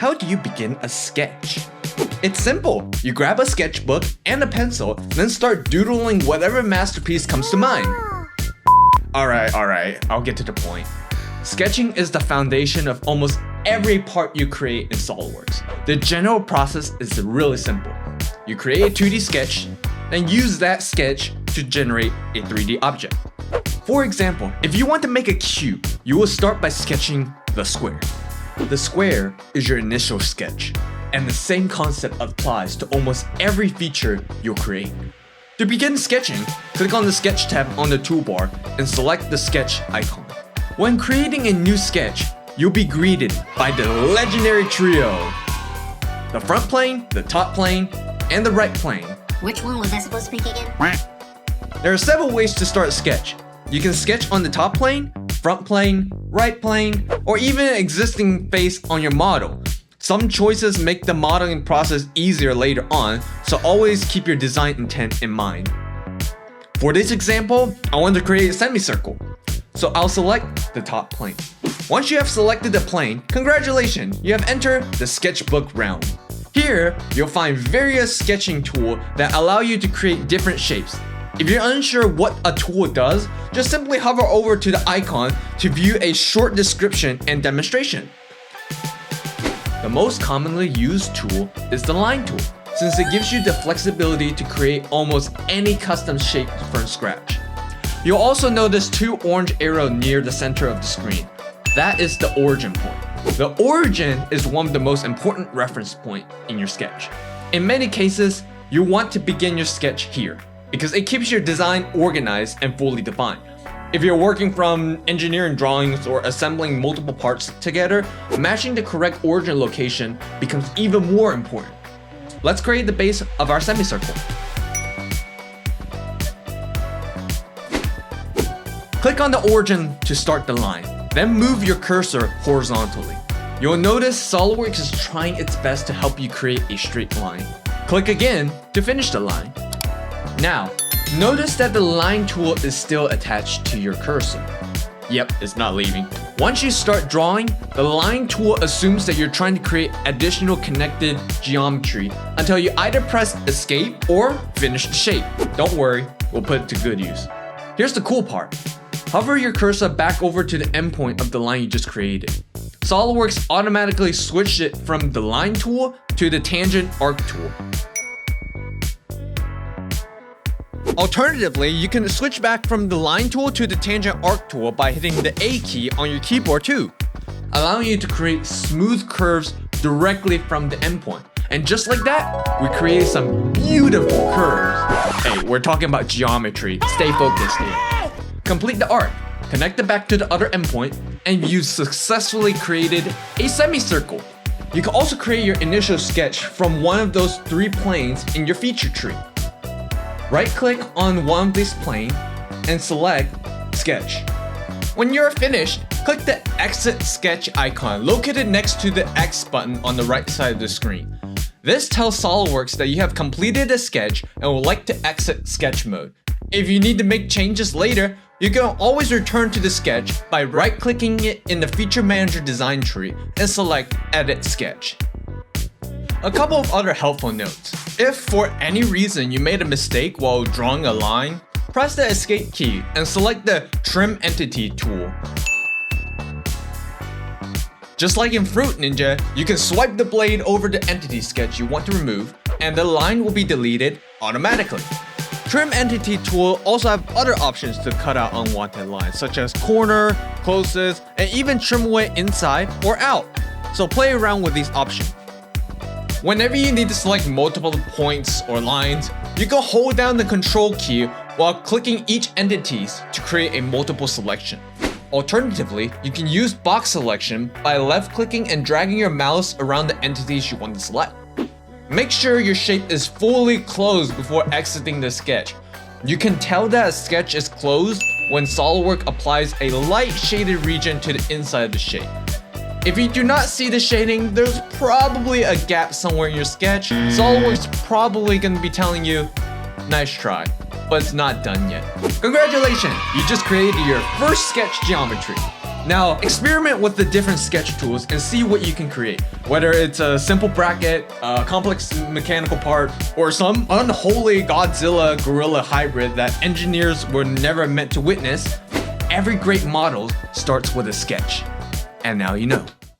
How do you begin a sketch? It's simple. You grab a sketchbook and a pencil, then start doodling whatever masterpiece comes to mind. Alright, I'll get to the point. Sketching is the foundation of almost every part you create in SolidWorks. The general process is really simple. You create a 2D sketch, then use that sketch to generate a 3D object. For example, if you want to make a cube, you will start by sketching the square. The square is your initial sketch, and the same concept applies to almost every feature you'll create. To begin sketching, click on the Sketch tab on the toolbar and select the sketch icon. When creating a new sketch, you'll be greeted by the legendary trio: the front plane, the top plane, and the right plane. Which one was I supposed to pick again? There are several ways to start a sketch. You can sketch on the top plane, front plane, right plane, or even an existing face on your model. Some choices make the modeling process easier later on, so always keep your design intent in mind. For this example, I want to create a semicircle, so I'll select the top plane. Once you have selected the plane, congratulations, you have entered the sketchbook realm. Here, you'll find various sketching tools that allow you to create different shapes. If you're unsure what a tool does, just simply hover over to the icon to view a short description and demonstration. The most commonly used tool is the line tool, since it gives you the flexibility to create almost any custom shape from scratch. You'll also notice two orange arrows near the center of the screen. That is the origin point. The origin is one of the most important reference points in your sketch. In many cases, you want to begin your sketch here, because it keeps your design organized and fully defined. If you're working from engineering drawings or assembling multiple parts together, matching the correct origin location becomes even more important. Let's create the base of our semicircle. Click on the origin to start the line, then move your cursor horizontally. You'll notice SolidWorks is trying its best to help you create a straight line. Click again to finish the line. Now, notice that the line tool is still attached to your cursor. Yep, it's not leaving. Once you start drawing, the line tool assumes that you're trying to create additional connected geometry until you either press escape or finish the shape. Don't worry, we'll put it to good use. Here's the cool part. Hover your cursor back over to the endpoint of the line you just created. SolidWorks automatically switched it from the line tool to the tangent arc tool. Alternatively, you can switch back from the line tool to the tangent arc tool by hitting the A key on your keyboard too, allowing you to create smooth curves directly from the endpoint. And just like that, we created some beautiful curves. Hey, we're talking about geometry. Stay focused here. Complete the arc, connect it back to the other endpoint, and you've successfully created a semicircle. You can also create your initial sketch from one of those three planes in your feature tree. Right-click on one of these planes and select Sketch. When you're finished, click the Exit Sketch icon located next to the X button on the right side of the screen. This tells SolidWorks that you have completed a sketch and would like to exit sketch mode. If you need to make changes later, you can always return to the sketch by right-clicking it in the Feature Manager design tree and select Edit Sketch. A couple of other helpful notes. If for any reason you made a mistake while drawing a line, press the Escape key and select the Trim Entity tool. Just like in Fruit Ninja, you can swipe the blade over the entity sketch you want to remove, and the line will be deleted automatically. Trim Entity tool also have other options to cut out unwanted lines, such as corner, closest, and even trim away inside or out. So play around with these options. Whenever you need to select multiple points or lines, you can hold down the Control key while clicking each entity to create a multiple selection. Alternatively, you can use box selection by left-clicking and dragging your mouse around the entities you want to select. Make sure your shape is fully closed before exiting the sketch. You can tell that a sketch is closed when SolidWorks applies a light shaded region to the inside of the shape. If you do not see the shading, there's probably a gap somewhere in your sketch. SolidWorks is probably going to be telling you, nice try, but it's not done yet. Congratulations, you just created your first sketch geometry. Now, experiment with the different sketch tools and see what you can create. Whether it's a simple bracket, a complex mechanical part, or some unholy Godzilla gorilla hybrid that engineers were never meant to witness, every great model starts with a sketch. And now you know.